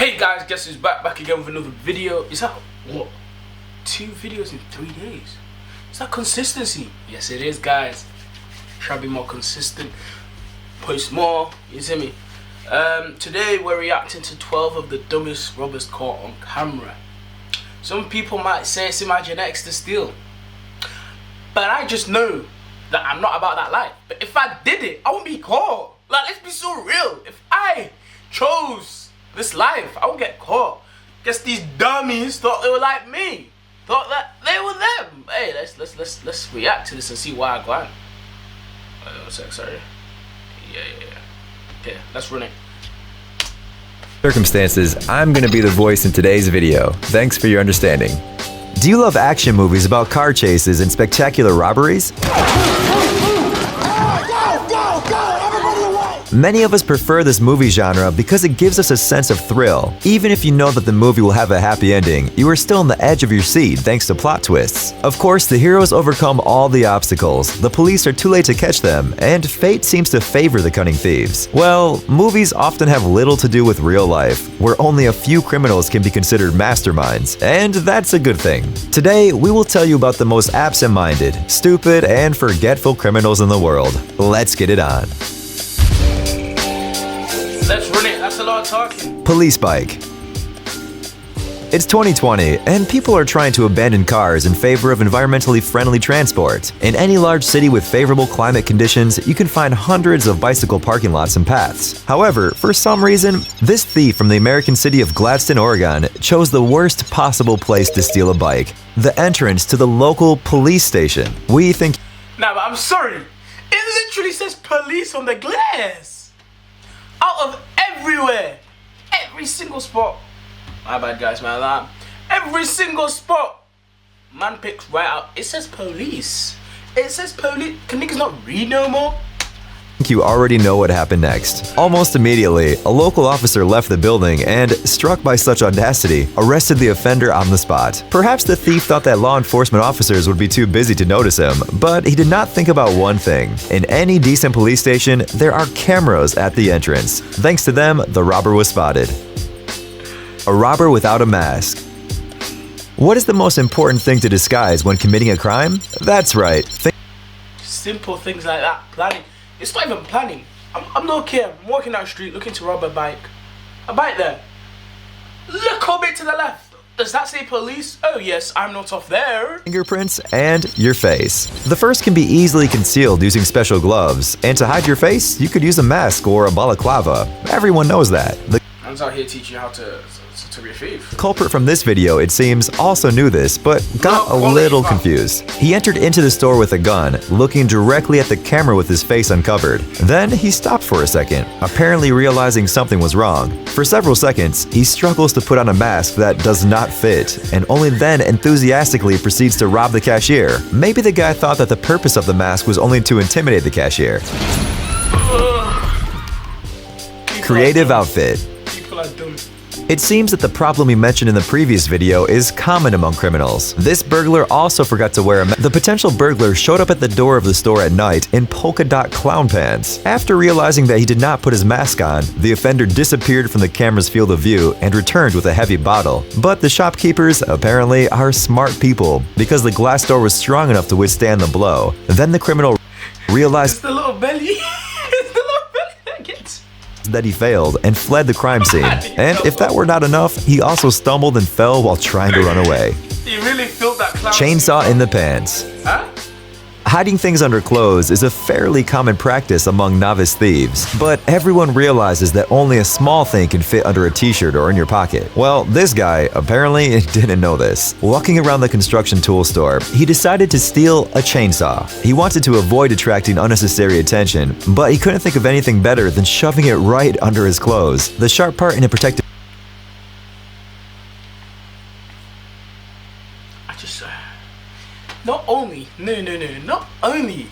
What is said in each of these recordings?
Hey guys, guess who's back again with another video. Is that what? 2 videos in 3 days? Is that consistency? Yes it is, guys. Try to be more consistent, post more, you see me? Today we're reacting to 12 of the dumbest robbers caught on camera. Some people might say it's Imagine X to steal, but I just know that I'm not about that life. But if I did it, I wouldn't be caught. Like, let's be so real. If I chose this life, I won't get caught. Guess these dummies thought they were like me. Thought that they were them. Hey, let's react to this and see why I go on. Sorry. Yeah, let's run it. Circumstances, I'm gonna be the voice in today's video. Thanks for your understanding. Do you love action movies about car chases and spectacular robberies? Many of us prefer this movie genre because it gives us a sense of thrill. Even if you know that the movie will have a happy ending, you are still on the edge of your seat thanks to plot twists. Of course, the heroes overcome all the obstacles, the police are too late to catch them, and fate seems to favor the cunning thieves. Well, movies often have little to do with real life, where only a few criminals can be considered masterminds, and that's a good thing. Today, we will tell you about the most absent-minded, stupid, and forgetful criminals in the world. Let's get it on. Let's run it, that's a lot of talking. Police bike. It's 2020, and people are trying to abandon cars in favor of environmentally friendly transport. In any large city with favorable climate conditions, you can find hundreds of bicycle parking lots and paths. However, for some reason, this thief from the American city of Gladstone, Oregon, chose the worst possible place to steal a bike: the entrance to the local police station. We think... Nah, but I'm sorry. It literally says police on the glass. Out of everywhere, every single spot. My bad, guys, my alarm. Every single spot, man picks right out. It says police. It says police. Can niggas not read no more? You already know what happened next. Almost immediately, a local officer left the building and, struck by such audacity, arrested the offender on the spot. Perhaps the thief thought that law enforcement officers would be too busy to notice him, but he did not think about one thing. In any decent police station, there are cameras at the entrance. Thanks to them, the robber was spotted. A robber without a mask. What is the most important thing to disguise when committing a crime? That's right. Simple things like that. Planning. It's not even planning. I'm no kid. I'm walking down the street looking to rob a bike. A bike there. Look a bit to the left. Does that say police? Oh yes, I'm not off there. Fingerprints and your face. The first can be easily concealed using special gloves, and to hide your face, you could use a mask or a balaclava. Everyone knows that. I'm out here teaching you how to be a thief. The culprit from this video, it seems, also knew this, but got a little confused. He entered into the store with a gun, looking directly at the camera with his face uncovered. Then he stopped for a second, apparently realizing something was wrong. For several seconds, he struggles to put on a mask that does not fit, and only then enthusiastically proceeds to rob the cashier. Maybe the guy thought that the purpose of the mask was only to intimidate the cashier. Creative outfit. People are dumb. It seems that the problem we mentioned in the previous video is common among criminals. This burglar also forgot to wear a mask. The potential burglar showed up at the door of the store at night in polka dot clown pants. After realizing that he did not put his mask on, the offender disappeared from the camera's field of view and returned with a heavy bottle. But the shopkeepers, apparently, are smart people, because the glass door was strong enough to withstand the blow. Then the criminal realized... It's the little belly. that he failed and fled the crime scene. And if that were not enough, he also stumbled and fell while trying to run away. You really filled that clown. Chainsaw in the pants. Huh? Hiding things under clothes is a fairly common practice among novice thieves, but everyone realizes that only a small thing can fit under a t-shirt or in your pocket. Well, this guy apparently didn't know this. Walking around the construction tool store, he decided to steal a chainsaw. He wanted to avoid attracting unnecessary attention, but he couldn't think of anything better than shoving it right under his clothes. The sharp part in a protective... Not only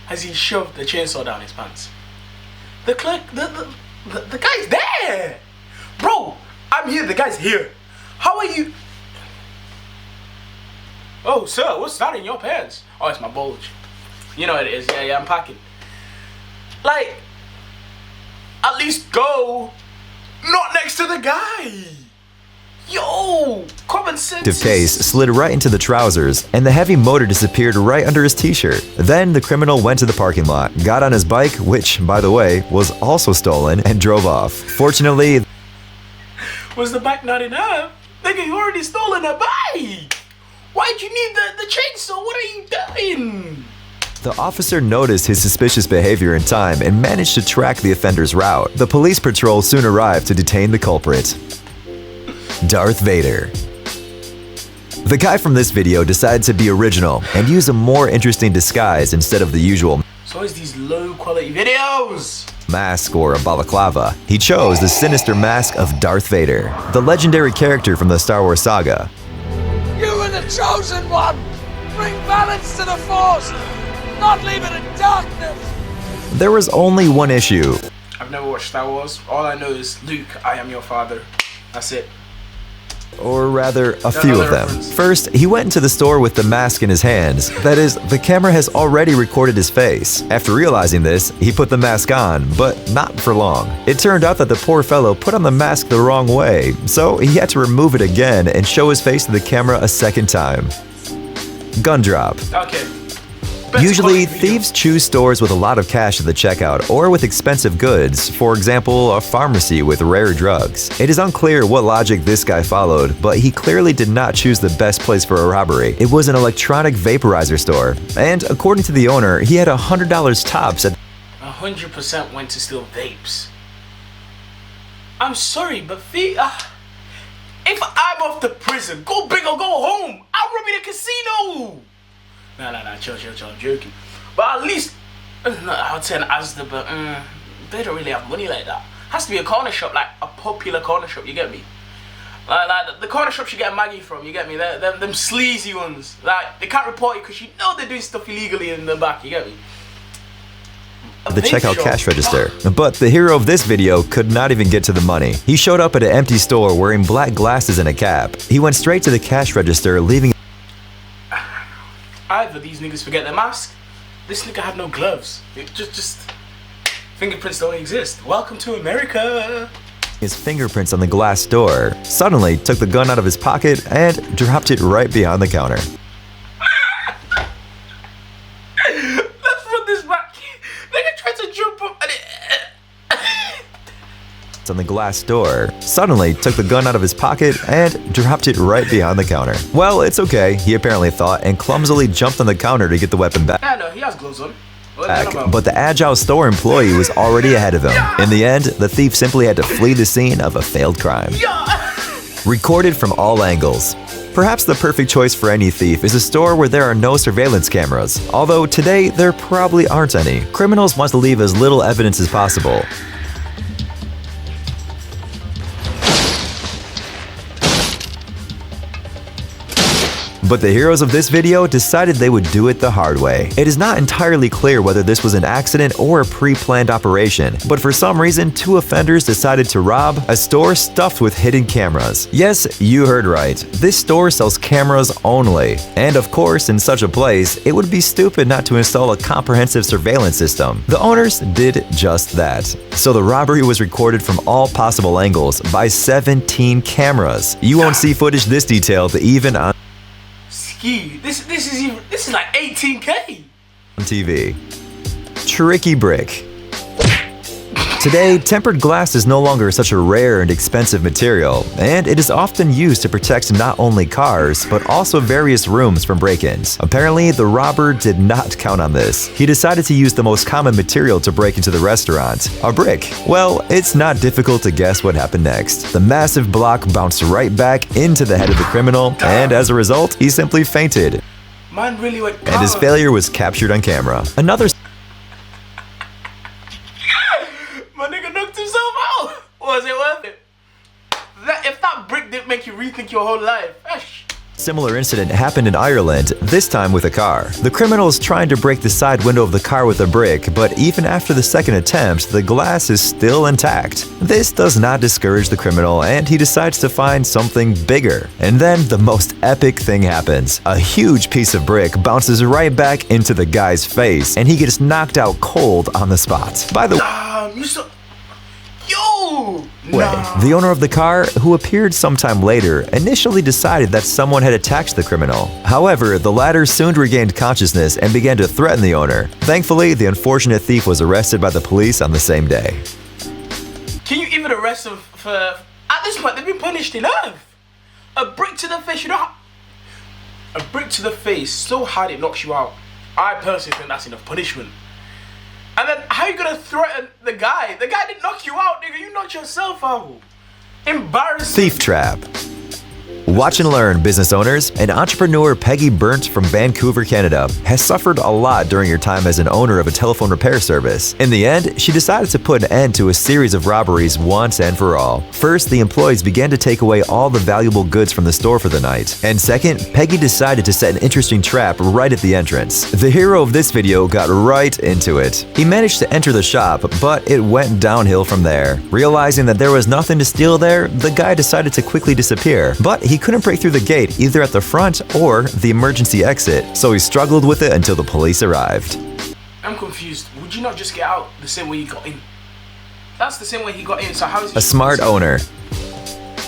has he shoved the chainsaw down his pants, the guy's there! Bro, I'm here, the guy's here. How are you? Oh, sir, what's that in your pants? Oh, it's my bulge. You know what it is. Yeah, I'm packing. Like, at least go Not next to the guy. Yo, common sense. Case slid right into the trousers, and the heavy motor disappeared right under his t-shirt. Then the criminal went to the parking lot, got on his bike, which, by the way, was also stolen, and drove off. Fortunately, was the bike not enough? Nigga, you already stolen a bike. Why'd you need the chainsaw? What are you doing? the officer noticed his suspicious behavior in time and managed to track the offender's route. The police patrol soon arrived to detain the culprit. Darth Vader. The guy from this video decided to be original and use a more interesting disguise instead of the usual So it's these low quality videos. mask or a balaclava. He chose the sinister mask of Darth Vader, the legendary character from the Star Wars saga. You were the chosen one! Bring balance to the Force! Not leave it in darkness! There was only one issue. I've never watched Star Wars. All I know is Luke, I am your father. That's it. Or rather, a few of them. First, he went into the store with the mask in his hands. That is, the camera has already recorded his face. After realizing this, he put the mask on, but not for long. It turned out that the poor fellow put on the mask the wrong way, so he had to remove it again and show his face to the camera a second time. Gun drop. Okay. Usually, thieves choose stores with a lot of cash at the checkout or with expensive goods, for example, a pharmacy with rare drugs. It is unclear what logic this guy followed, but he clearly did not choose the best place for a robbery. It was an electronic vaporizer store, and according to the owner, he had $100 tops at 100% went to steal vapes. I'm sorry, but if I'm off to prison, go big or go home. I'll rob me the casino. Nah, chill, I'm joking. But at least, I would say an Asda, but they don't really have money like that. Has to be a corner shop, like a popular corner shop, you get me? Like the corner shops you get Maggie from, you get me? Them sleazy ones. Like, they can't report you because you know they're doing stuff illegally in the back, you get me? the checkout cash register. But the hero of this video could not even get to the money. He showed up at an empty store wearing black glasses and a cap. He went straight to the cash register, leaving Either these niggas forget their mask, this nigga had no gloves. It just fingerprints don't exist. Welcome to America. his fingerprints on the glass door, suddenly took the gun out of his pocket and dropped it right behind the counter. Let's run this back. Nigga tried to jump up and On the glass door, suddenly took the gun out of his pocket and dropped it right behind the counter. Well, it's okay, he apparently thought, and clumsily jumped on the counter to get the weapon back. I know, he has gloves on. What But the agile store employee was already ahead of him. In the end, the thief simply had to flee the scene of a failed crime. Recorded from all angles. Perhaps the perfect choice for any thief is a store where there are no surveillance cameras. Although today, there probably aren't any. Criminals want to leave as little evidence as possible. But the heroes of this video decided they would do it the hard way. It is not entirely clear whether this was an accident or a pre-planned operation, but for some reason, two offenders decided to rob a store stuffed with hidden cameras. Yes, you heard right. This store sells cameras only. And of course, in such a place, it would be stupid not to install a comprehensive surveillance system. The owners did just that. So the robbery was recorded from all possible angles by 17 cameras. You won't see footage this detailed even on This is like 18K. TV. Tricky brick. Today, tempered glass is no longer such a rare and expensive material, and it is often used to protect not only cars, but also various rooms from break-ins. Apparently, the robber did not count on this. He decided to use the most common material to break into the restaurant, a brick. Well, it's not difficult to guess what happened next. The massive block bounced right back into the head of the criminal, and as a result, he simply fainted. Man really went And his failure was captured on camera. Another My nigga knocked himself out. Was it worth it? If that brick didn't make you rethink your whole life. similar incident happened in Ireland, this time with a car. The criminal is trying to break the side window of the car with a brick, but even after the second attempt, the glass is still intact. This does not discourage the criminal, and he decides to find something bigger. And then the most epic thing happens. A huge piece of brick bounces right back into the guy's face, and he gets knocked out cold on the spot. By the way, Yo! The owner of the car, who appeared sometime later, initially decided that someone had attacked the criminal. However, the latter soon regained consciousness and began to threaten the owner. Thankfully, the unfortunate thief was arrested by the police on the same day. Can you even arrest them for... At this point, they've been punished enough. A brick to the face, you know... A brick to the face so hard it knocks you out. I personally think that's enough punishment. And then, how are you gonna threaten the guy? The guy didn't knock you out, nigga. You knocked yourself out. Embarrassing. Thief trap. Watch and learn, business owners. An entrepreneur, Peggy Burnt from Vancouver, Canada, has suffered a lot during her time as an owner of a telephone repair service. In the end, she decided to put an end to a series of robberies once and for all. First, the employees began to take away all the valuable goods from the store for the night. And second, Peggy decided to set an interesting trap right at the entrance. The hero of this video got right into it. He managed to enter the shop, but it went downhill from there. Realizing that there was nothing to steal there, the guy decided to quickly disappear. But he couldn't break through the gate either at the front or the emergency exit, so he struggled with it until the police arrived. I'm confused. Would you not just get out the same way you got in? That's the same way he got in, so how is he... A smart owner.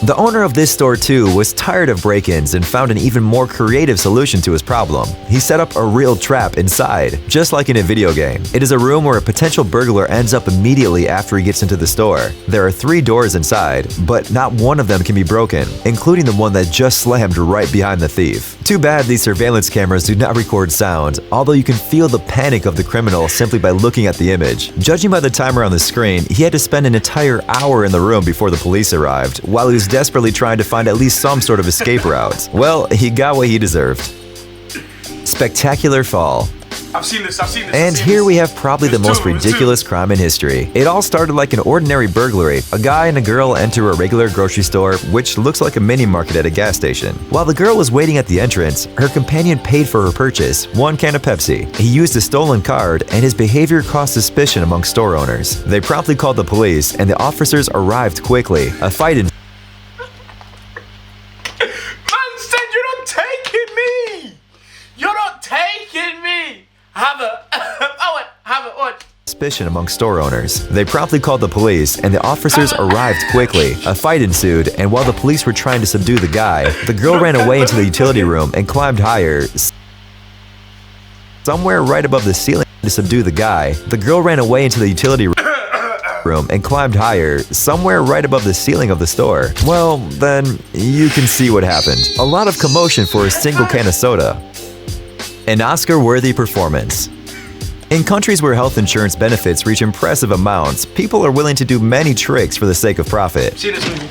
The owner of this store too was tired of break-ins and found an even more creative solution to his problem. He set up a real trap inside, just like in a video game. It is a room where a potential burglar ends up immediately after he gets into the store. There are 3 doors inside, but not one of them can be broken, including the one that just slammed right behind the thief. Too bad these surveillance cameras do not record sound, although you can feel the panic of the criminal simply by looking at the image. Judging by the timer on the screen, he had to spend an entire hour in the room before the police arrived, while he was desperately trying to find at least some sort of escape route. Well, he got what he deserved. Spectacular fall. I've seen this. And here we have probably the most ridiculous crime in history. It all started like an ordinary burglary. A guy and a girl enter a regular grocery store, which looks like a mini market at a gas station. While the girl was waiting at the entrance, her companion paid for her purchase, 1 can of Pepsi. He used a stolen card, and his behavior caused suspicion among store owners. They promptly called the police, and the officers arrived quickly. A fight ensued. Suspicion among store owners. They promptly called the police, and the officers arrived quickly. A fight ensued, and while the police were trying to subdue the guy, the girl ran away into the utility room and climbed higher. Somewhere right above the ceiling to subdue the guy, the girl ran away into the utility room and climbed higher, somewhere right above the ceiling of the store. Well, then, you can see what happened. A lot of commotion for a single can of soda. An Oscar-worthy performance. In countries where health insurance benefits reach impressive amounts, people are willing to do many tricks for the sake of profit. See this movie.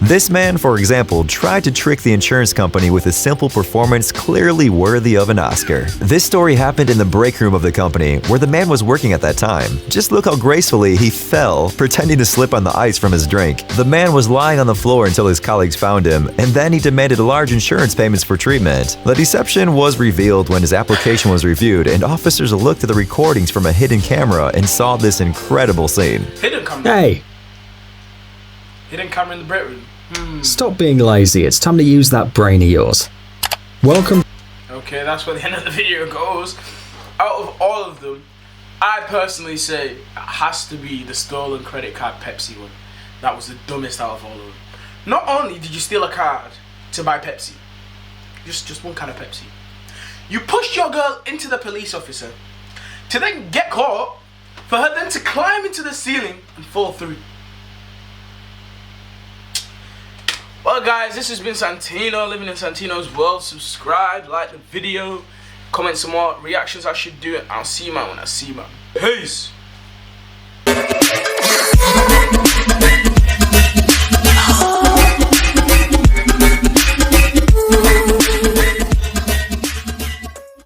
This man, for example, tried to trick the insurance company with a simple performance clearly worthy of an Oscar. This story happened in the break room of the company, where the man was working at that time. Just look how gracefully he fell, pretending to slip on the ice from his drink. The man was lying on the floor until his colleagues found him, and then he demanded large insurance payments for treatment. The deception was revealed when his application was reviewed, and officers looked at the recordings from a hidden camera and saw this incredible scene. Hidden camera? Hey! Hidden camera in the break room. Stop being lazy, it's time to use that brain of yours. Welcome. Okay, that's where the end of the video goes. Out of all of them, I personally say it has to be the stolen credit card Pepsi one. That was the dumbest out of all of them. Not only did you steal a card to buy Pepsi, just 1 can of Pepsi, you pushed your girl into the police officer to then get caught, for her then to climb into the ceiling and fall through. Well guys, this has been Santino, living in Santino's world. Subscribe, like the video, comment some more reactions I should do, and I'll see you man when I see you man. Peace!